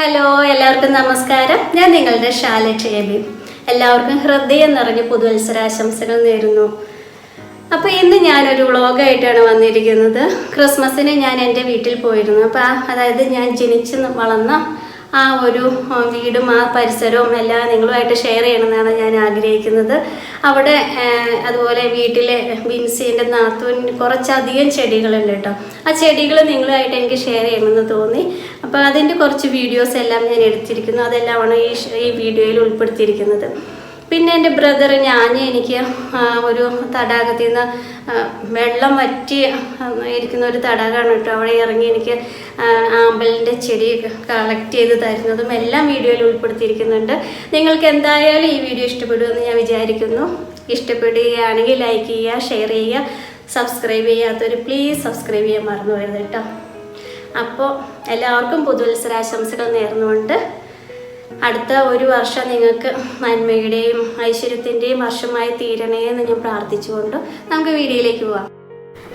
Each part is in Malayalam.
ഹലോ, എല്ലാവർക്കും നമസ്കാരം. ഞാൻ നിങ്ങളുടെ ഷാലക്ഷേബി. എല്ലാവർക്കും ഹൃദയം നിറഞ്ഞ പുതുവത്സരാശംസകൾ നേരുന്നു. അപ്പോൾ ഇന്ന് ഞാനൊരു വ്ളോഗായിട്ടാണ് വന്നിരിക്കുന്നത്. ക്രിസ്മസിന് ഞാൻ എൻ്റെ വീട്ടിൽ പോയിരുന്നു. അപ്പോൾ അതായത് ഞാൻ ജനിച്ച് വളർന്ന ആ ഒരു വീടും ആ പരിസരവും എല്ലാം നിങ്ങളുമായിട്ട് ഷെയർ ചെയ്യണമെന്നാണ് ഞാൻ ആഗ്രഹിക്കുന്നത്. അവിടെ അതുപോലെ വീട്ടിലെ ബിൻസിൻ്റെ നാത്തൂന് കുറച്ചധികം ചെടികളുണ്ട് കേട്ടോ. ആ ചെടികൾ നിങ്ങളുമായിട്ട് എനിക്ക് ഷെയർ ചെയ്യണമെന്ന് തോന്നി. അപ്പോൾ അതിൻ്റെ കുറച്ച് വീഡിയോസ് എല്ലാം ഞാൻ എടുത്തിരിക്കുന്നു. അതെല്ലാമാണ് ഈ വീഡിയോയിൽ ഉൾപ്പെടുത്തിയിരിക്കുന്നത്. പിന്നെ എൻ്റെ ബ്രദർ എനിക്ക് ഒരു തടാകത്തിൽ നിന്ന് വെള്ളം വറ്റി ഇരിക്കുന്ന ഒരു തടാകമാണ് കേട്ടോ. അവിടെ ഇറങ്ങി എനിക്ക് ആമ്പലിൻ്റെ ചെടി കളക്ട് ചെയ്ത് തരുന്നതും എല്ലാം വീഡിയോയിൽ ഉൾപ്പെടുത്തിയിരിക്കുന്നുണ്ട്. നിങ്ങൾക്ക് എന്തായാലും ഈ വീഡിയോ ഇഷ്ടപ്പെടുമെന്ന് ഞാൻ വിചാരിക്കുന്നു. ഇഷ്ടപ്പെടുകയാണെങ്കിൽ ലൈക്ക് ചെയ്യുക, ഷെയർ ചെയ്യുക. സബ്സ്ക്രൈബ് ചെയ്യാത്തവർ പ്ലീസ് സബ്സ്ക്രൈബ് ചെയ്യാൻ മറന്നു പോയത് കേട്ടോ. അപ്പോൾ എല്ലാവർക്കും പുതുവത്സരാശംസകൾ നേർന്നുകൊണ്ട് അടുത്ത ഒരു വർഷം നിങ്ങൾക്ക് നന്മയുടെയും ഐശ്വര്യത്തിൻ്റെയും വർഷമായി തീരണേ എന്ന് ഞാൻ പ്രാർത്ഥിച്ചുകൊണ്ട് നമുക്ക് വീഡിയോയിലേക്ക് പോവാം.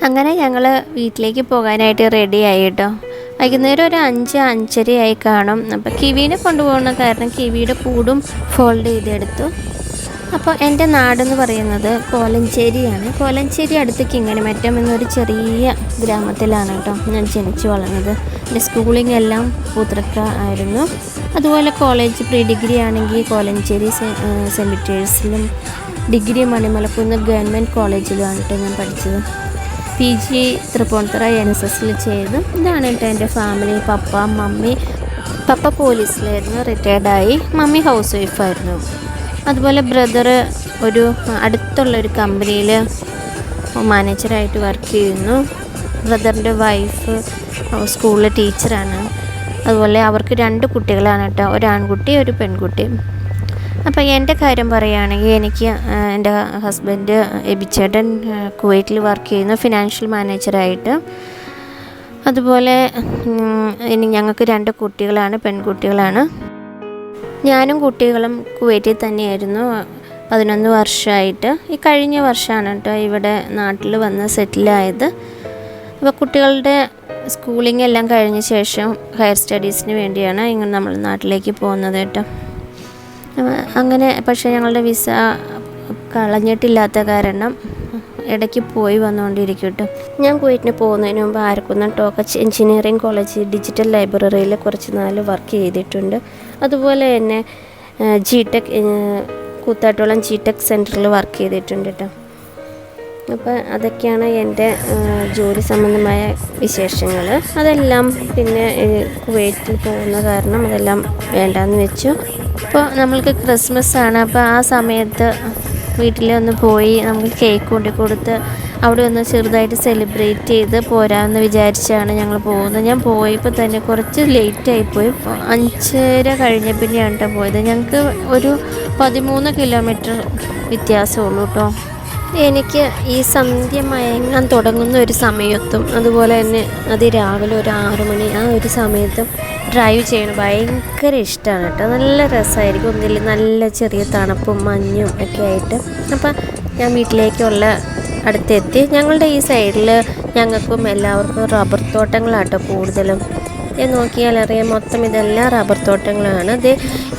അങ്ങനെ ഞങ്ങൾ വീട്ടിലേക്ക് പോകാനായിട്ട് റെഡിയായി കേട്ടോ. വൈകുന്നേരം ഒരു 5-5:30 കാണും. അപ്പോൾ കിവീനെ കൊണ്ടുപോകുന്ന കാരണം കിവിയുടെ കൂടും ഫോൾഡ് ചെയ്തെടുത്തു. അപ്പോൾ എൻ്റെ നാടെന്ന് പറയുന്നത് കോലഞ്ചേരിയാണ്. കോലഞ്ചേരി അടുത്ത് കിങ്ങണിമറ്റം എന്നൊരു ചെറിയ ഗ്രാമത്തിലാണ് കേട്ടോ ഞാൻ ജനിച്ചു വളർന്നത്. എൻ്റെ സ്കൂളിംഗ് എല്ലാം പൂത്രക്ക ആയിരുന്നു. അതുപോലെ കോളേജ് പ്രീ ഡിഗ്രി ആണെങ്കിൽ കോലഞ്ചേരി സെമിറ്റേഴ്സിലും, ഡിഗ്രി മണിമലക്കുന്ന് ഗവൺമെൻറ് കോളേജിലുമാണ് കേട്ടോ ഞാൻ പഠിച്ചത്. PG തൃപ്പൂണിത്തുറ NSSൽ ചെയ്തു. ഇതാണ് കേട്ടോ എൻ്റെ ഫാമിലി. പപ്പ പോലീസിലായിരുന്നു, റിട്ടയർഡായി. മമ്മി ഹൗസ് വൈഫായിരുന്നു. അതുപോലെ ബ്രദർ ഒരു അടുത്തുള്ളൊരു കമ്പനിയിൽ മാനേജറായിട്ട് വർക്ക് ചെയ്യുന്നു. ബ്രദറിൻ്റെ വൈഫ് സ്കൂളിലെ ടീച്ചറാണ്. അതുപോലെ അവർക്ക് 2 കുട്ടികളാണ് കേട്ടോ, ഒരു ആൺകുട്ടി ഒരു പെൺകുട്ടി. അപ്പോൾ എൻ്റെ കാര്യം പറയുകയാണെങ്കിൽ എനിക്ക് എൻ്റെ ഹസ്ബൻഡ് എബിച്ചേട്ടൻ കുവൈറ്റിൽ വർക്ക് ചെയ്യുന്നു ഫിനാൻഷ്യൽ മാനേജറായിട്ട്. അതുപോലെ ഞങ്ങൾക്ക് 2 കുട്ടികളാണ്, പെൺകുട്ടികളാണ്. ഞാനും കുട്ടികളും കുവൈറ്റിൽ തന്നെയായിരുന്നു 11 വർഷമായിട്ട്. ഈ കഴിഞ്ഞ വർഷമാണ് കേട്ടോ ഇവിടെ നാട്ടിൽ വന്ന് സെറ്റിലായത്. അപ്പോൾ കുട്ടികളുടെ സ്കൂളിംഗ് എല്ലാം കഴിഞ്ഞ ശേഷം ഹയർ സ്റ്റഡീസിന് വേണ്ടിയാണ് ഇങ്ങനെ നമ്മൾ നാട്ടിലേക്ക് പോകുന്നത് കേട്ടോ. അങ്ങനെ പക്ഷേ ഞങ്ങളുടെ വിസ കളഞ്ഞിട്ടില്ലാത്ത കാരണം ഇടയ്ക്ക് പോയി വന്നുകൊണ്ടിരിക്കും കേട്ടോ. ഞാൻ കുവൈറ്റിന് പോകുന്നതിന് മുമ്പ് ആരക്കുന്നം ടോക്കച്ച് എഞ്ചിനീയറിംഗ് കോളേജ് ഡിജിറ്റൽ ലൈബ്രറിയിൽ കുറച്ച് നാൾ വർക്ക് ചെയ്തിട്ടുണ്ട്. അതുപോലെ തന്നെ GTech കൂത്താട്ടോളം GTech സെൻറ്ററിൽ വർക്ക് ചെയ്തിട്ടുണ്ട് കേട്ടോ. അപ്പോൾ അതൊക്കെയാണ് എൻ്റെ ജോലി സംബന്ധമായ വിശേഷങ്ങൾ. അതെല്ലാം പിന്നെ കുവൈറ്റിൽ പോകുന്ന കാരണം അതെല്ലാം വേണ്ടാന്ന് വെച്ചു. അപ്പോൾ നമ്മൾക്ക് ക്രിസ്മസ് ആണ്. അപ്പോൾ ആ സമയത്ത് വീട്ടിലൊന്ന് പോയി നമുക്ക് കേക്ക് കൊണ്ടുകൊടുത്ത് അവിടെ ഒന്ന് ചെറുതായിട്ട് സെലിബ്രേറ്റ് ചെയ്ത് പോരാമെന്ന് വിചാരിച്ചാണ് ഞങ്ങൾ പോകുന്നത്. ഞാൻ പോയപ്പോൾ തന്നെ കുറച്ച് ലേറ്റായിപ്പോയി. 5:30 കഴിഞ്ഞ പിന്നെയാണ് കേട്ടോ പോയത്. ഞങ്ങൾക്ക് ഒരു 13 കിലോമീറ്റർ വ്യത്യാസമുള്ളൂ കേട്ടോ. എനിക്ക് ഈ സന്ധ്യ മയങ്ങാൻ തുടങ്ങുന്ന ഒരു സമയത്തും അതുപോലെ തന്നെ രാവിലെ ഒരു 6 മണി ആ ഒരു സമയത്തും ഡ്രൈവ് ചെയ്യണം ഭയങ്കര ഇഷ്ടമാണ് കേട്ടോ. നല്ല രസമായിരിക്കും. ഒന്നിൽ നല്ല ചെറിയ തണുപ്പും മഞ്ഞും ഒക്കെ ആയിട്ട്. അപ്പം ഞാൻ വീട്ടിലേക്കുള്ള അടുത്തെത്തി. ഞങ്ങളുടെ ഈ സൈഡിൽ ഞങ്ങൾക്കും എല്ലാവർക്കും റബ്ബർ തോട്ടങ്ങളാട്ടോ കൂടുതലും. നോക്കിയാൽ അറിയാം, മൊത്തം ഇതെല്ലാം റബ്ബർ തോട്ടങ്ങളാണ്.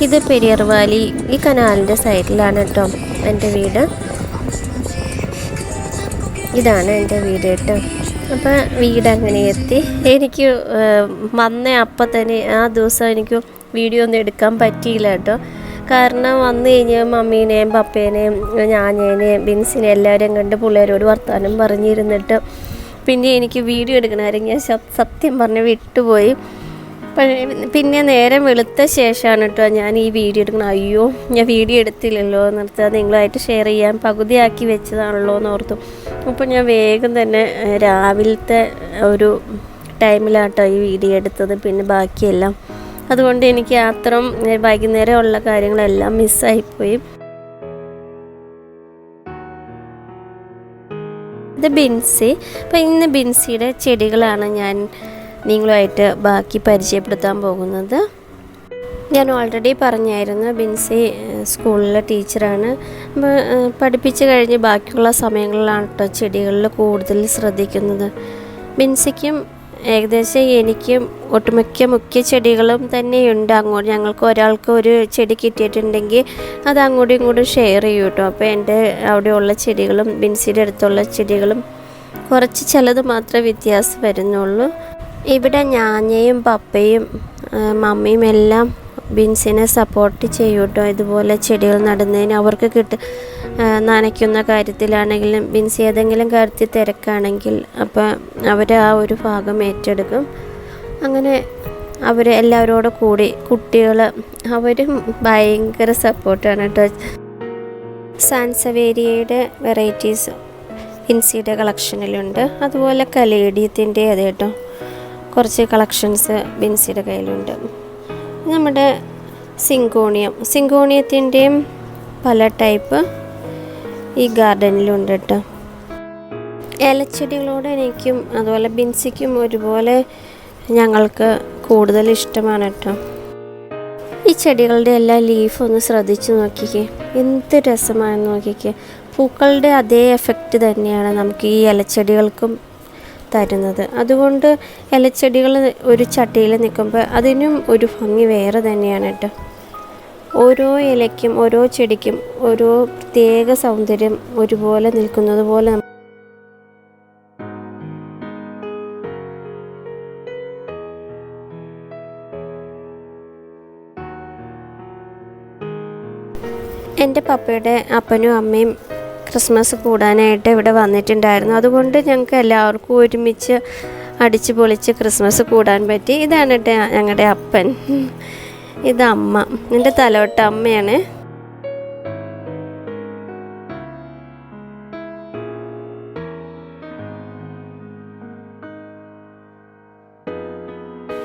ഇത് പെരിയർ വാലി ഈ കനാലിൻ്റെ സൈഡിലാണ് കേട്ടോ എൻ്റെ വീട്. ഇതാണ് എൻ്റെ വീട് കേട്ടോ. അപ്പോൾ വീട് അങ്ങനെ എത്തി. എനിക്ക് വന്ന അപ്പം തന്നെ ആ ദിവസം എനിക്ക് വീഡിയോ ഒന്നും എടുക്കാൻ പറ്റിയില്ല കേട്ടോ. കാരണം വന്നു കഴിഞ്ഞാൽ മമ്മീനെയും പപ്പേനെയും ഞാനേനെയും ബിൻസിനെയും എല്ലാവരെയും കണ്ട് പിള്ളേരോട് വർത്താനം പറഞ്ഞിരുന്നിട്ട് പിന്നെ എനിക്ക് വീഡിയോ എടുക്കണമായിരുന്നു. ഞാൻ സത്യം പറഞ്ഞ് വിട്ടുപോയി. പിന്നെ നേരം വെളുത്ത ശേഷമാണ് കേട്ടോ ഞാൻ ഈ വീഡിയോ എടുക്കണം. അയ്യോ, ഞാൻ വീഡിയോ എടുത്തില്ലല്ലോ നിർത്തുക, നിങ്ങളായിട്ട് ഷെയർ ചെയ്യാൻ പകുതിയാക്കി വെച്ചതാണല്ലോ എന്ന് ഓർത്തു. അപ്പോൾ ഞാൻ വേഗം തന്നെ രാവിലത്തെ ഒരു ടൈമിലാട്ടോ ഈ വീഡിയോ എടുത്തത്. പിന്നെ ബാക്കിയെല്ലാം അതുകൊണ്ട് എനിക്ക് അത്രയും വൈകുന്നേരം ഉള്ള കാര്യങ്ങളെല്ലാം മിസ്സായിപ്പോയി. ഇത് ബിൻസി. അപ്പോൾ ഇന്ന് ബിൻസിയുടെ ചെടികളാണ് ഞാൻ നിങ്ങളുമായിട്ട് ബാക്കി പരിചയപ്പെടുത്താൻ പോകുന്നത്. ഞാൻ ഓൾറെഡി പറഞ്ഞായിരുന്നു ബിൻസി സ്കൂളിലെ ടീച്ചറാണ്. പഠിപ്പിച്ച് കഴിഞ്ഞ് ബാക്കിയുള്ള സമയങ്ങളിലാണ് കേട്ടോ ചെടികളിൽ കൂടുതൽ ശ്രദ്ധിക്കുന്നത്. ബിൻസിക്കും ഏകദേശം എനിക്കും മുഖ്യ ചെടികളും തന്നെയുണ്ട്. അങ്ങോട്ട് ഞങ്ങൾക്ക് ഒരാൾക്ക് ഒരു ചെടി കിട്ടിയിട്ടുണ്ടെങ്കിൽ അത് അങ്ങോട്ടും ഇങ്ങോട്ടും ഷെയർ ചെയ്യും കേട്ടോ. അപ്പോൾ എൻ്റെ അവിടെയുള്ള ചെടികളും ബിൻസിയുടെ അടുത്തുള്ള ചെടികളും കുറച്ച് ചിലത് മാത്രമേ വ്യത്യാസം വരുന്നുള്ളൂ. ഇവിടെ ഞാഞ്ഞയും പപ്പയും മമ്മിയും എല്ലാം ബിൻസിനെ സപ്പോർട്ട് ചെയ്യും കേട്ടോ. ഇതുപോലെ ചെടികൾ നടുന്നതിന് അവർക്ക് നനയ്ക്കുന്ന കാര്യത്തിലാണെങ്കിലും ബിൻസി ഏതെങ്കിലും കാര്യത്തിൽ തിരക്കാണെങ്കിൽ അപ്പോൾ അവർ ആ ഒരു ഭാഗം ഏറ്റെടുക്കും. അങ്ങനെ അവർ എല്ലാവരോടും കൂടി കുട്ടികൾ അവരും ഭയങ്കര സപ്പോർട്ടാണ് കേട്ടോ. സാൻസവേരിയയുടെ വെറൈറ്റീസ് ബിൻസിയുടെ കളക്ഷനിലുണ്ട്. അതുപോലെ കലേഡിയത്തിൻ്റെ അതെ കേട്ടോ കുറച്ച് കളക്ഷൻസ് ബിൻസിയുടെ കയ്യിലുണ്ട്. നമ്മുടെ സിങ്കോണിയത്തിൻ്റെയും പല ടൈപ്പ് ഈ ഗാർഡനിലുണ്ട് കേട്ടോ. ഇലച്ചെടികളോട് എനിക്കും അതുപോലെ ബിൻസിക്കും ഒരുപോലെ ഞങ്ങൾക്ക് കൂടുതൽ ഇഷ്ടമാണ് കേട്ടോ. ഈ ചെടികളുടെ എല്ലാ ലീഫ് ഒന്ന് ശ്രദ്ധിച്ച് നോക്കിക്കേ, എന്ത് രസമാണെന്ന് നോക്കിക്കേ. പൂക്കളുടെ അതേ എഫക്റ്റ് തന്നെയാണ് നമുക്ക് ഈ ഇലച്ചെടികൾക്കും തരുന്നത്. അതുകൊണ്ട് ഇലച്ചെടികൾ ഒരു ചട്ടിയിൽ നിൽക്കുമ്പോൾ അതിനും ഒരു ഭംഗി വേറെ തന്നെയാണ് കേട്ടോ. ഓരോ ഇലയ്ക്കും ഓരോ ചെടിക്കും ഓരോ പ്രത്യേക സൗന്ദര്യം ഒരുപോലെ നിൽക്കുന്നത് പോലെ എൻ്റെ പപ്പയുടെ അപ്പനും അമ്മയും ക്രിസ്മസ് കൂടാനായിട്ട് ഇവിടെ വന്നിട്ടുണ്ടായിരുന്നു. അതുകൊണ്ട് ഞങ്ങൾക്ക് എല്ലാവർക്കും ഒരുമിച്ച് അടിച്ച് പൊളിച്ച് ക്രിസ്മസ് കൂടാൻ പറ്റി. ഇതാണ് കേട്ടോ ഞങ്ങളുടെ അപ്പൻ, ഇത് അമ്മ, എൻ്റെ തലവട്ട അമ്മയാണ്.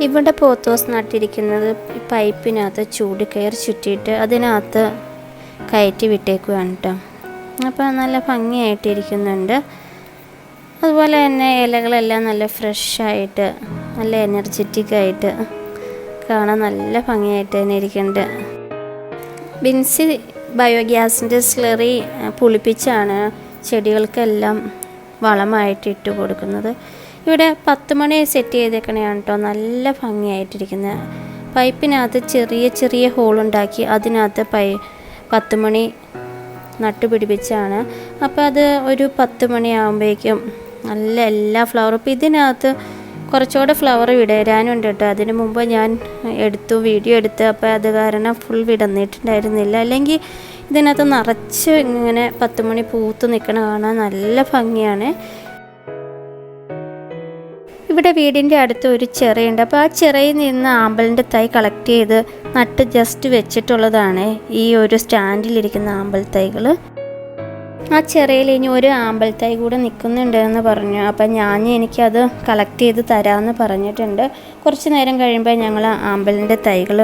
ഇവിടെ പോത്തോസ് നട്ടിരിക്കുന്നത് പൈപ്പിനകത്ത് ചൂട് കയർ ചുറ്റിയിട്ട് അതിനകത്ത് കയറ്റി വിട്ടേക്കുകയാണ് കേട്ടോ. അപ്പോൾ നല്ല ഭംഗിയായിട്ടിരിക്കുന്നുണ്ട്. അതുപോലെ തന്നെ ഇലകളെല്ലാം നല്ല ഫ്രഷായിട്ട് നല്ല എനർജറ്റിക്കായിട്ട് കാണാൻ നല്ല ഭംഗിയായിട്ട് തന്നെ ഇരിക്കുന്നുണ്ട്. ബിൻസി ബയോഗ്യാസിൻ്റെ സ്ലറി പുളിപ്പിച്ചാണ് ചെടികൾക്കെല്ലാം വളമായിട്ട് ഇട്ട് കൊടുക്കുന്നത്. ഇവിടെ 10 മണി സെറ്റ് ചെയ്തേക്കണയാണ് കേട്ടോ, നല്ല ഭംഗിയായിട്ടിരിക്കുന്നത്. പൈപ്പിനകത്ത് ചെറിയ ചെറിയ ഹോളുണ്ടാക്കി അതിനകത്ത് 10 മണി നട്ടുപിടിപ്പിച്ചാണ്. അപ്പോൾ അത് ഒരു 10 മണിയാകുമ്പോഴേക്കും നല്ല എല്ലാ ഫ്ലവറും. ഇപ്പോൾ ഇതിനകത്ത് കുറച്ചുകൂടെ ഫ്ലവർ വിടരാനുണ്ട് കേട്ടോ. അതിന് മുമ്പ് ഞാൻ വീഡിയോ എടുത്ത് അപ്പോൾ അത് കാരണം ഫുൾ വിടന്നിട്ടുണ്ടായിരുന്നില്ല. അല്ലെങ്കിൽ ഇതിനകത്ത് നിറച്ച് ഇങ്ങനെ 10 മണി പൂത്ത് നിൽക്കണ കാണാൻ നല്ല ഭംഗിയാണ്. ഇവിടെ വീടിൻ്റെ അടുത്ത് ഒരു ചിറയുണ്ട്. അപ്പോൾ ആ ചിറയിൽ നിന്ന് ആമ്പലിൻ്റെ തൈ കളക്ട് ചെയ്ത് നട്ട് ജസ്റ്റ് വെച്ചിട്ടുള്ളതാണ് ഈ ഒരു സ്റ്റാൻഡിലിരിക്കുന്ന ആമ്പൽ തൈകൾ. ആ ചിറയിൽ ഇനി ഒരു ആമ്പൽ തൈ കൂടെ നിൽക്കുന്നുണ്ടെന്ന് പറഞ്ഞു. അപ്പം എനിക്കത് കളക്ട് ചെയ്ത് തരാമെന്ന് പറഞ്ഞിട്ടുണ്ട്. കുറച്ച് നേരം കഴിയുമ്പോൾ ഞങ്ങൾ ആമ്പലിൻ്റെ തൈകൾ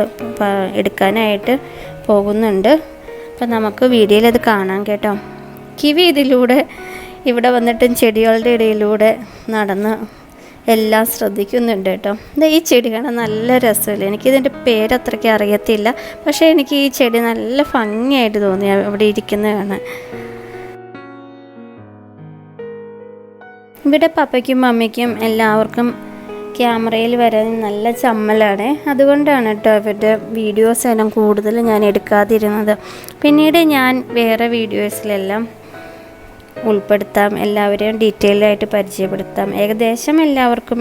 എടുക്കാനായിട്ട് പോകുന്നുണ്ട്. അപ്പം നമുക്ക് വീഡിയോയിൽ അത് കാണാം കേട്ടോ. കിവി ഇതിലൂടെ ഇവിടെ വന്നിട്ടും ചെടികളുടെ ഇടയിലൂടെ നടന്ന് എല്ലാം ശ്രദ്ധിക്കുന്നുണ്ട് കേട്ടോ. ഈ ചെടി കാണാൻ നല്ല രസമില്ല. എനിക്കിതിൻ്റെ പേരത്രയ്ക്ക് അറിയത്തില്ല, പക്ഷേ എനിക്ക് ഈ ചെടി നല്ല ഭംഗിയായിട്ട് തോന്നി അവിടെ ഇരിക്കുന്നത് കാണാൻ. ഇവിടെ പപ്പയ്ക്കും മമ്മിക്കും എല്ലാവർക്കും ക്യാമറയിൽ വരാൻ നല്ല ചമ്മലാണ്. അതുകൊണ്ടാണ് കേട്ടോ അവരുടെ വീഡിയോസ് എല്ലാം കൂടുതൽ ഞാൻ എടുക്കാതിരുന്നത്. പിന്നീട് ഞാൻ വേറെ വീഡിയോസിലെല്ലാം ഉൾപ്പെടുത്താം, എല്ലാവരെയും ഡീറ്റെയിൽഡായിട്ട് പരിചയപ്പെടുത്താം. ഏകദേശം എല്ലാവർക്കും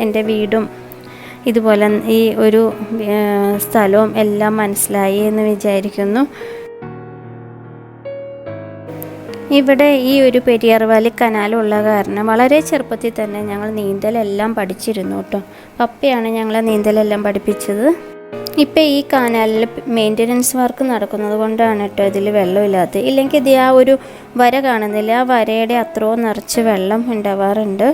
എൻ്റെ വീടും ഇതുപോലെ ഈ ഒരു സ്ഥലവും എല്ലാം മനസ്സിലായി എന്ന് വിചാരിക്കുന്നു. ഇവിടെ ഈ ഒരു പെരിയാർ വാലി കനാലുള്ള കാരണം വളരെ ചെറുപ്പത്തിൽ തന്നെ ഞങ്ങൾ നീന്തലെല്ലാം പഠിച്ചിരുന്നു കേട്ടോ. പപ്പയാണ് ഞങ്ങളെ നീന്തലെല്ലാം പഠിപ്പിച്ചത്. ഇപ്പം ഈ കനാലിൽ മെയിൻ്റനൻസ് വർക്ക് നടക്കുന്നത് കൊണ്ടാണ് കേട്ടോ ഇതിൽ വെള്ളമില്ലാത്തത്. ഇല്ലെങ്കിൽ ഇത് ആ ഒരു വര കാണുന്നില്ല, ആ വരയുടെ അത്രയും നിറച്ച് വെള്ളം ഉണ്ടാവാറുണ്ട്.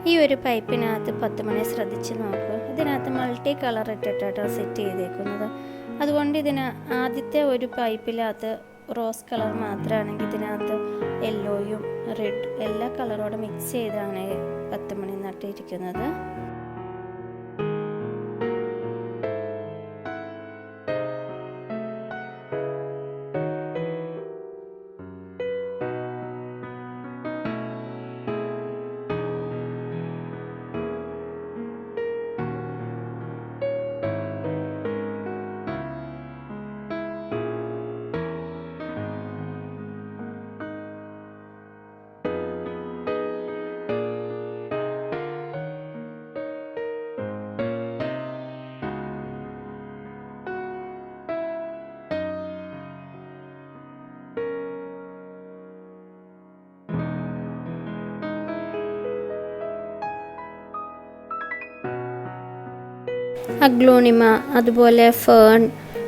ഈ ഒരു പൈപ്പിനകത്ത് 10 മണി ശ്രദ്ധിച്ച് നോക്കുക. ഇതിനകത്ത് മൾട്ടി കളർ ഇട്ടിട്ടാണ് സെറ്റ് ചെയ്തേക്കുന്നത്. അതുകൊണ്ട് ഇതിന് ആദ്യത്തെ ഒരു പൈപ്പിനകത്ത് റോസ് കളർ മാത്രമാണെങ്കിൽ ഇതിനകത്ത് യെല്ലോയും റെഡ് എല്ലാ കളറോടെ മിക്സ് ചെയ്താണ് 10 മണി നട്ടിരിക്കുന്നത്. അഗ്ലോണിമ, അതുപോലെ ഫേൺ,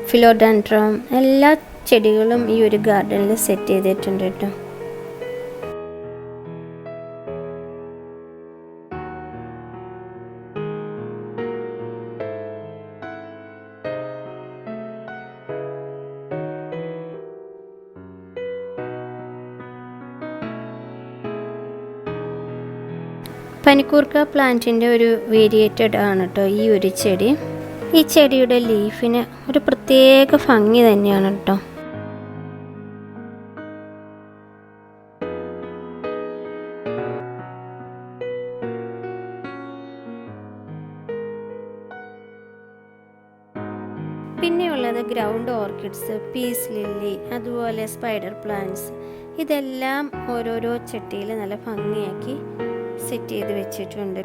ഫിലോഡൻഡ്രം എല്ലാ ചെടികളും ഈ ഒരു ഗാർഡനിൽ സെറ്റ് ചെയ്തിട്ടുണ്ട് കേട്ടോ. പനിക്കൂർക്ക പ്ലാന്റിൻ്റെ ഒരു വേരിയേറ്റഡ് ആണ് കേട്ടോ ഈ ഒരു ചെടി. ഈ ചെടിയുടെ ലീഫിന് ഒരു പ്രത്യേക ഭംഗി തന്നെയാണ് കേട്ടോ. പിന്നെയുള്ളത് ഗ്രൗണ്ട് ഓർക്കിഡ്സ്, പീസ് ലില്ലി, അതുപോലെ സ്പൈഡർ പ്ലാന്റ്സ്. ഇതെല്ലാം ഓരോരോ ചട്ടിയിൽ നല്ല ഭംഗിയാക്കി സെറ്റ് ചെയ്ത് വെച്ചിട്ടുണ്ട്.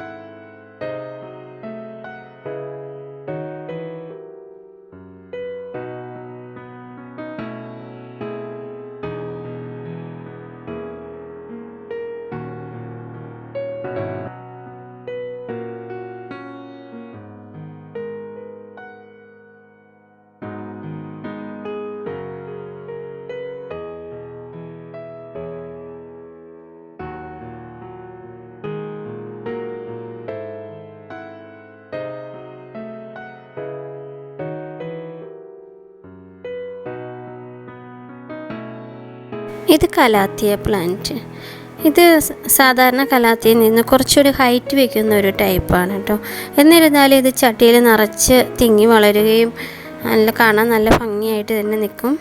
ഇത് കലാത്തിയ പ്ലാന്റ്. ഇത് സാധാരണ കലാത്തിയിൽ നിന്ന് കുറച്ചൊരു ഹൈറ്റ് വയ്ക്കുന്ന ഒരു ടൈപ്പാണ് കേട്ടോ. എന്നിരുന്നാലും ഇത് ചട്ടിയിൽ നിറച്ച് തിങ്ങി വളരുകയും കാണാൻ നല്ല ഭംഗിയായിട്ട് തന്നെ നിൽക്കും.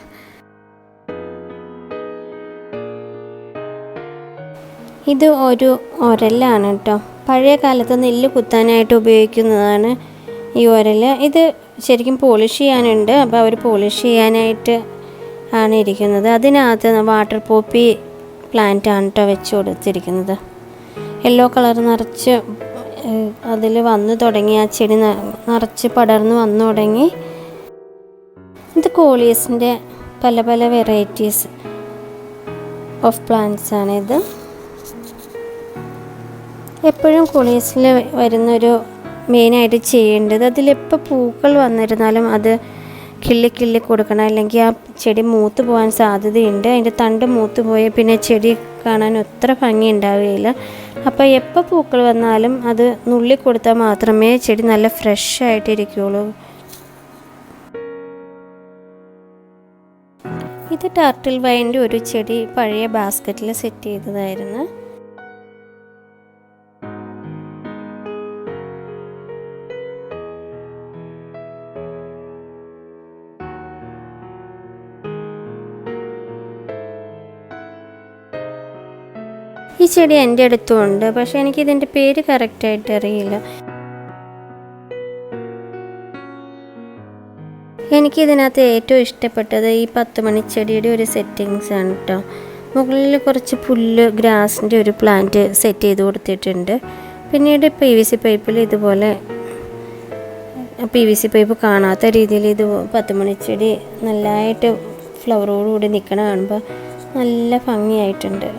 ഇത് ഒരു ഒരലാണ് കേട്ടോ. പഴയ കാലത്ത് നെല്ല് കുത്താനായിട്ട് ഉപയോഗിക്കുന്നതാണ് ഈ ഒരൽ. ഇത് ശരിക്കും പോളിഷ് ചെയ്യാനുണ്ട്, അപ്പോൾ അവർ പോളിഷ് ചെയ്യാനായിട്ട് ആണ് ഇരിക്കുന്നത്. അതിനകത്ത് വാട്ടർ പോപ്പി പ്ലാന്റ് ആണ് കേട്ടോ വെച്ച് കൊടുത്തിരിക്കുന്നത്. യെല്ലോ കളർ നിറച്ച് അതിൽ വന്നു തുടങ്ങി, ആ ചെടി നിറച്ച് പടർന്ന് വന്നു തുടങ്ങി. ഇത് കോളിയസിൻ്റെ പല പല വെറൈറ്റീസ് ഓഫ് പ്ലാന്റ്സ് ആണിത്. എപ്പോഴും കോളിയസിൽ വരുന്നൊരു മെയിനായിട്ട് ചെയ്യേണ്ടത്, അതിലെപ്പോൾ പൂക്കൾ വന്നിരുന്നാലും അത് കിള്ളി കൊടുക്കണം, അല്ലെങ്കിൽ ആ ചെടി മൂത്ത് പോകാൻ സാധ്യതയുണ്ട്. അതിൻ്റെ തണ്ട് മൂത്ത് പോയാൽ പിന്നെ ചെടി കാണാൻ അത്ര ഭംഗി ഉണ്ടാവുകയില്ല. അപ്പോൾ എപ്പോൾ പൂക്കൾ വന്നാലും അത് നുള്ളി കൊടുത്താൽ മാത്രമേ ചെടി നല്ല ഫ്രഷ് ആയിട്ടിരിക്കുകയുള്ളൂ. ഇത് ടർട്ടിൽ വൈൻ്റെ ഒരു ചെടി പഴയ ബാസ്ക്കറ്റിൽ സെറ്റ് ചെയ്തതായിരുന്നു. ഈ ചെടി എൻ്റെ അടുത്തുമുണ്ട്, പക്ഷേ എനിക്കിതിൻ്റെ പേര് കറക്റ്റായിട്ട് അറിയില്ല. എനിക്കിതിനകത്ത് ഏറ്റവും ഇഷ്ടപ്പെട്ടത് ഈ 10 മണിച്ചെടിയുടെ ഒരു സെറ്റിങ്സ് ആണ് കേട്ടോ. മുകളിൽ കുറച്ച് പുല്ല്, ഗ്രാസിൻ്റെ ഒരു പ്ലാന്റ് സെറ്റ് ചെയ്ത് കൊടുത്തിട്ടുണ്ട്. പിന്നീട് PVC പൈപ്പിൽ ഇതുപോലെ PVC പൈപ്പ് കാണാത്ത രീതിയിൽ ഇത് 10 മണിച്ചെടി നല്ലതായിട്ട് ഫ്ലവറോടുകൂടി നിൽക്കണ കാണുമ്പോൾ നല്ല ഭംഗിയായിട്ടുണ്ട്.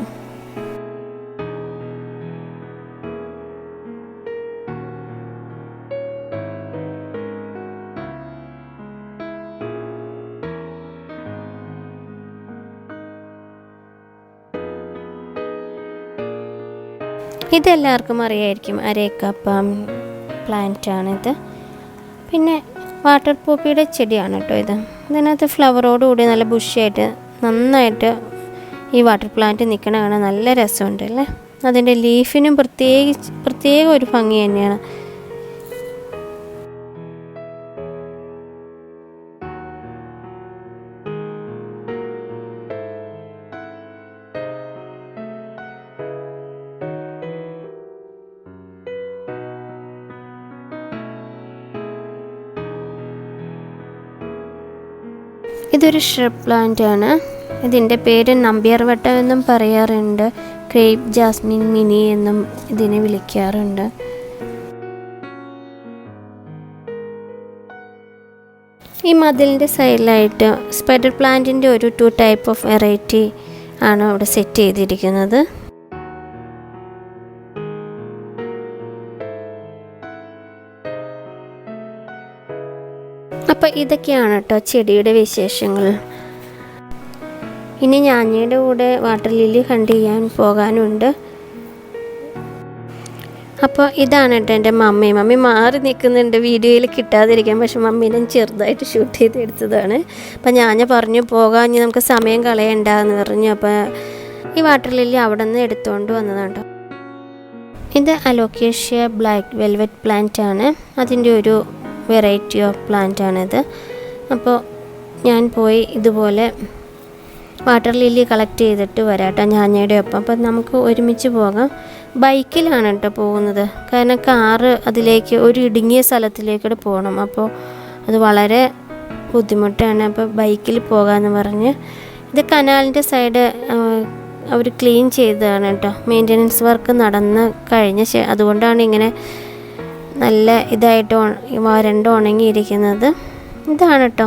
ഇതെല്ലാവർക്കും അറിയായിരിക്കും, അരേക്കപ്പം പ്ലാന്റ് ആണിത്. പിന്നെ വാട്ടർ പോപ്പിയുടെ ചെടിയാണ് കേട്ടോ ഇത്. ഇതിനകത്ത് ഫ്ലവറോടുകൂടി നല്ല ബുഷിയായിട്ട് നന്നായിട്ട് ഈ വാട്ടർ പ്ലാന്റ് നിൽക്കണ കാണാൻ നല്ല രസമുണ്ട് അല്ലേ. അതിൻ്റെ ലീഫിനും പ്രത്യേക ഒരു ഭംഗി തന്നെയാണ്. ഇതൊരു ഷ്രബ് പ്ലാന്റ് ആണ്. ഇതിൻ്റെ പേര് നമ്പ്യാർവട്ടം എന്നും പറയാറുണ്ട്. ക്രേപ്പ് ജാസ്മിൻ മിനി എന്നും ഇതിനെ വിളിക്കാറുണ്ട്. ഈ മതിലിൻ്റെ സൈഡിലായിട്ട് സ്പൈഡർ പ്ലാന്റിൻ്റെ ഒരു 2 ടൈപ്പ് ഓഫ് വെറൈറ്റി ആണ് അവിടെ സെറ്റ് ചെയ്തിരിക്കുന്നത്. അപ്പോൾ ഇതൊക്കെയാണ് കേട്ടോ ചെടിയുടെ വിശേഷങ്ങൾ. ഇനി ഞാഞ്ഞയുടെ കൂടെ വാട്ടർ ലില്ലി ഹണ്ട് ചെയ്യാൻ പോകാനുണ്ട്. അപ്പോൾ ഇതാണ് കേട്ടോ എൻ്റെ മമ്മി മാറി നിൽക്കുന്നുണ്ട് വീഡിയോയിൽ കിട്ടാതിരിക്കാൻ. പക്ഷെ മമ്മീനെ ചെറുതായിട്ട് ഷൂട്ട് ചെയ്ത് എടുത്തതാണ്. അപ്പം ഞാൻ പറഞ്ഞു പോകാൻ, ഇനി നമുക്ക് സമയം കളയണ്ടെന്ന് പറഞ്ഞു. അപ്പോൾ ഈ വാട്ടർ ലില്ലി അവിടെ നിന്ന് എടുത്തുകൊണ്ട് വന്നതാണ്. ഇത് അലോക്കേഷ്യ ബ്ലാക്ക് വെൽവെറ്റ് പ്ലാന്റ് ആണ്. അതിൻ്റെ ഒരു വെറൈറ്റി ഓഫ് പ്ലാന്റ് ആണിത്. അപ്പോൾ ഞാൻ പോയി ഇതുപോലെ വാട്ടർ ലില്ലി കളക്ട് ചെയ്തിട്ട് വരാം കേട്ടോ ഞാഞ്ഞയുടെ ഒപ്പം. അപ്പം നമുക്ക് ഒരുമിച്ച് പോകാം. ബൈക്കിലാണ് കേട്ടോ പോകുന്നത്. കാരണം കാറ് അതിലേക്ക് ഒരു ഇടുങ്ങിയ സ്ഥലത്തിലേക്കൂടെ പോകണം. അപ്പോൾ അത് വളരെ ബുദ്ധിമുട്ടാണ്. അപ്പോൾ ബൈക്കിൽ പോകാമെന്ന് പറഞ്ഞ് ഇത് കനാലിൻ്റെ സൈഡ് അവർ ക്ലീൻ ചെയ്തതാണ് കേട്ടോ. മെയിൻ്റനൻസ് വർക്ക് നടന്ന് കഴിഞ്ഞ അതുകൊണ്ടാണ് ഇങ്ങനെ നല്ല ഇതായിട്ട് വരണ്ട് ഉണങ്ങിയിരിക്കുന്നത്. ഇതാണ് കേട്ടോ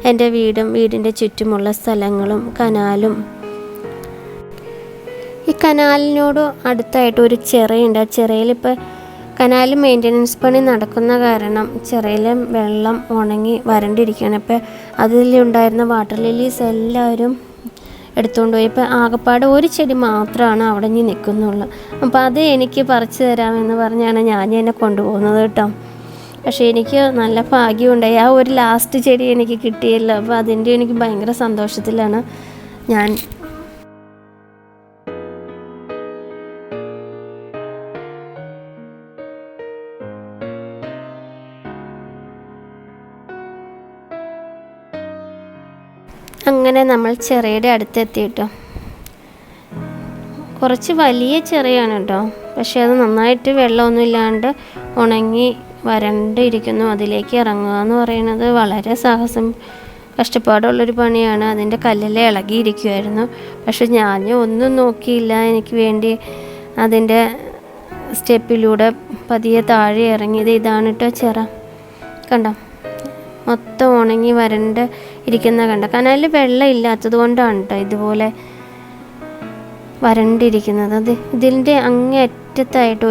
എൻ്റെ വീടിൻ്റെ ചുറ്റുമുള്ള സ്ഥലങ്ങളും കനാലും. ഈ കനാലിനോട് അടുത്തായിട്ട് ഒരു ചിറയുണ്ട്. ആ ചിറയിൽ ഇപ്പോൾ കനാൽ മെയിൻ്റനൻസ് പണി നടക്കുന്ന കാരണം ചിറയിലെ വെള്ളം ഉണങ്ങി വരണ്ടിരിക്കുകയാണ്. അപ്പോൾ അതിലുണ്ടായിരുന്ന വാട്ടർ ലില്ലീസ് എല്ലാവരും എടുത്തുകൊണ്ട് പോയി. ഇപ്പോൾ ആകപ്പാട് ഒരു ചെടി മാത്രമാണ് അവിടെ ഇനി നിൽക്കുന്നുള്ളൂ. അപ്പോൾ അത് എനിക്ക് പറിച്ചു തരാമെന്ന് പറഞ്ഞാണ് ഞാൻ എന്നെ കൊണ്ടുപോകുന്നത് കേട്ടോ. പക്ഷേ എനിക്ക് നല്ല ഭാഗ്യമുണ്ടായി. ആ ഒരു ലാസ്റ്റ് ചെടി എനിക്ക് കിട്ടിയല്ലോ. അപ്പോൾ അതിൻ്റെ എനിക്ക് ഭയങ്കര സന്തോഷത്തിലാണ് ഞാൻ. അങ്ങനെ നമ്മൾ ചെറിയുടെ അടുത്തെത്തിയിട്ടോ. കുറച്ച് വലിയ ചെറിയാണ് കേട്ടോ. പക്ഷേ അത് നന്നായിട്ട് വെള്ളമൊന്നും ഇല്ലാണ്ട് ഉണങ്ങി വരണ്ടിരിക്കുന്നു. അതിലേക്ക് ഇറങ്ങുക എന്ന് പറയുന്നത് വളരെ കഷ്ടപ്പാടുള്ളൊരു പണിയാണ്. അതിൻ്റെ കല്ലെല്ലാം ഇളകിയിരിക്കുമായിരുന്നു. പക്ഷെ ഞാൻ ഒന്നും നോക്കിയില്ല. എനിക്ക് വേണ്ടി അതിൻ്റെ സ്റ്റെപ്പിലൂടെ പതിയെ താഴെ ഇറങ്ങിയത്. ഇതാണ് കേട്ടോ ചിറ. കണ്ടോ, മൊത്തം ഉണങ്ങി വരണ്ട് ഇരിക്കുന്ന കണ്ട. കനാലിൽ വെള്ളം ഇല്ലാത്തത് കൊണ്ടാണ് കേട്ടോ ഇതുപോലെ വരണ്ടിരിക്കുന്നത്. ഇതിൻ്റെ അങ്ങേ അറ്റത്തായിട്ട്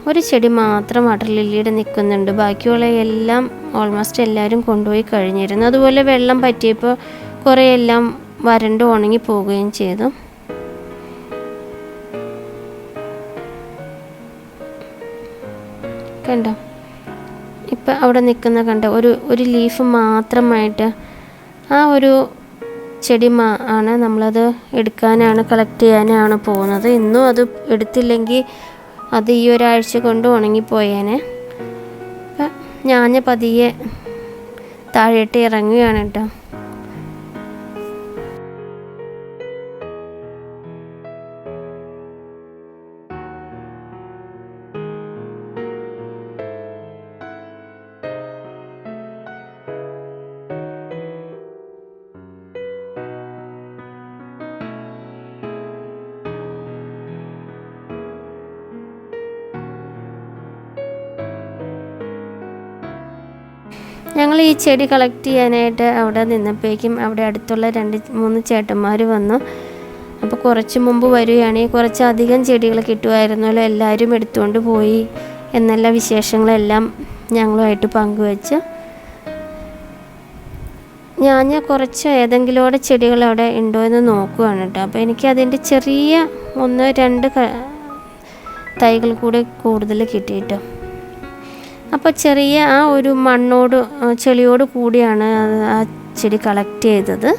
ഒരു ചെടി മാത്രം വാട്ടർ ലില്ലിയുടെ നിൽക്കുന്നുണ്ട്. ബാക്കിയുള്ള എല്ലാം ഓൾമോസ്റ്റ് എല്ലാവരും കൊണ്ടുപോയി കഴിഞ്ഞിരുന്നു. അതുപോലെ വെള്ളം പറ്റിയപ്പോൾ കുറേ എല്ലാം വരണ്ട് ഉണങ്ങി പോവുകയും ചെയ്തു. കണ്ടോ, ഇപ്പം അവിടെ നിൽക്കുന്ന കണ്ട ഒരു ലീഫ് മാത്രമായിട്ട് ആ ഒരു ചെടി ആണ്. നമ്മളത് എടുക്കാനാണ്, കളക്ട് ചെയ്യാനാണ് പോകുന്നത്. ഇന്നും അത് എടുത്തില്ലെങ്കിൽ അത് ഈ ഒരാഴ്ച കൊണ്ട് ഉണങ്ങിപ്പോയേനെ. അപ്പം ഞാൻ പതിയെ താഴേട്ട് ഇറങ്ങുകയാണ് കേട്ടോ. ഞങ്ങൾ ഈ ചെടി കളക്ട് ചെയ്യാനായിട്ട് അവിടെ നിന്നപ്പോഴേക്കും അവിടെ അടുത്തുള്ള 2-3 ചേട്ടന്മാർ വന്നു. അപ്പോൾ കുറച്ച് മുമ്പ് വരികയാണെങ്കിൽ കുറച്ചധികം ചെടികൾ കിട്ടുമായിരുന്നല്ലോ, എല്ലാവരും എടുത്തുകൊണ്ട് പോയി എന്നുള്ള വിശേഷങ്ങളെല്ലാം ഞങ്ങളുമായിട്ട് പങ്കുവെച്ചു. ഞാൻ കുറച്ച് ഏതെങ്കിലും ചെടികൾ അവിടെ ഉണ്ടോ എന്ന് നോക്കുകയാണ് കേട്ടോ. അപ്പോൾ എനിക്ക് അതിൻ്റെ ചെറിയ 1-2 തൈകൾ കൂടെ കൂടുതൽ കിട്ടിയിട്ടോ. അപ്പോൾ ചെറിയ ആ ഒരു ചെളിയോട് കൂടിയാണ് ആ ചെടി കളക്ട് ചെയ്തത്.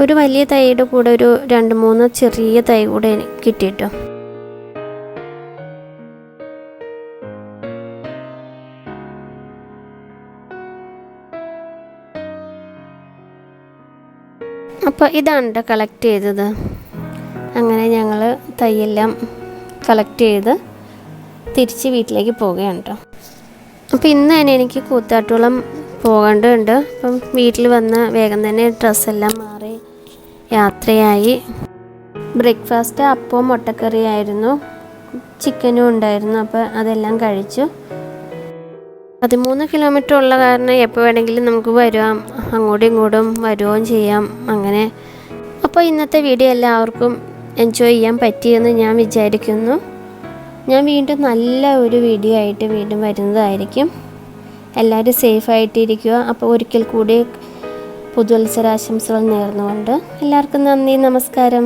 ഒരു വലിയ തൈയുടെ കൂടെ ഒരു 2-3 ചെറിയ തൈ കൂടെ കിട്ടിയിട്ടോ. അപ്പോൾ ഇതാണ് കളക്ട് ചെയ്തത്. അങ്ങനെ ഞങ്ങൾ തൈയെല്ലാം കളക്ട് ചെയ്ത് തിരിച്ച് വീട്ടിലേക്ക് പോവുകയാണ് കേട്ടോ. അപ്പോൾ ഇന്ന് തന്നെ എനിക്ക് കൂത്താട്ടുകുളം പോകേണ്ടതുണ്ട്. അപ്പം വീട്ടിൽ വന്ന് വേഗം തന്നെ ഡ്രസ്സെല്ലാം മാറി യാത്രയായി. ബ്രേക്ക്ഫാസ്റ്റ് അപ്പവും മുട്ടക്കറി ആയിരുന്നു, ചിക്കനും ഉണ്ടായിരുന്നു. അപ്പോൾ അതെല്ലാം കഴിച്ചു. 13 കിലോമീറ്റർ ഉള്ള കാരണം എപ്പോൾ വേണമെങ്കിലും നമുക്ക് വരാം, അങ്ങോട്ടും ഇങ്ങോട്ടും വരുകയും ചെയ്യാം അങ്ങനെ. അപ്പോൾ ഇന്നത്തെ വീഡിയോ എല്ലാവർക്കും എൻജോയ് ചെയ്യാൻ പറ്റിയെന്ന് ഞാൻ വിചാരിക്കുന്നു. ഞാൻ വീണ്ടും നല്ല ഒരു വീഡിയോ ആയിട്ട് വീണ്ടും വരുന്നതായിരിക്കും. എല്ലാവരും സേഫായിട്ടിരിക്കുക. അപ്പോൾ ഒരിക്കൽ കൂടി പുതുവത്സരാശംസകൾ നേർന്നുകൊണ്ട് എല്ലാവർക്കും നന്ദി, നമസ്കാരം.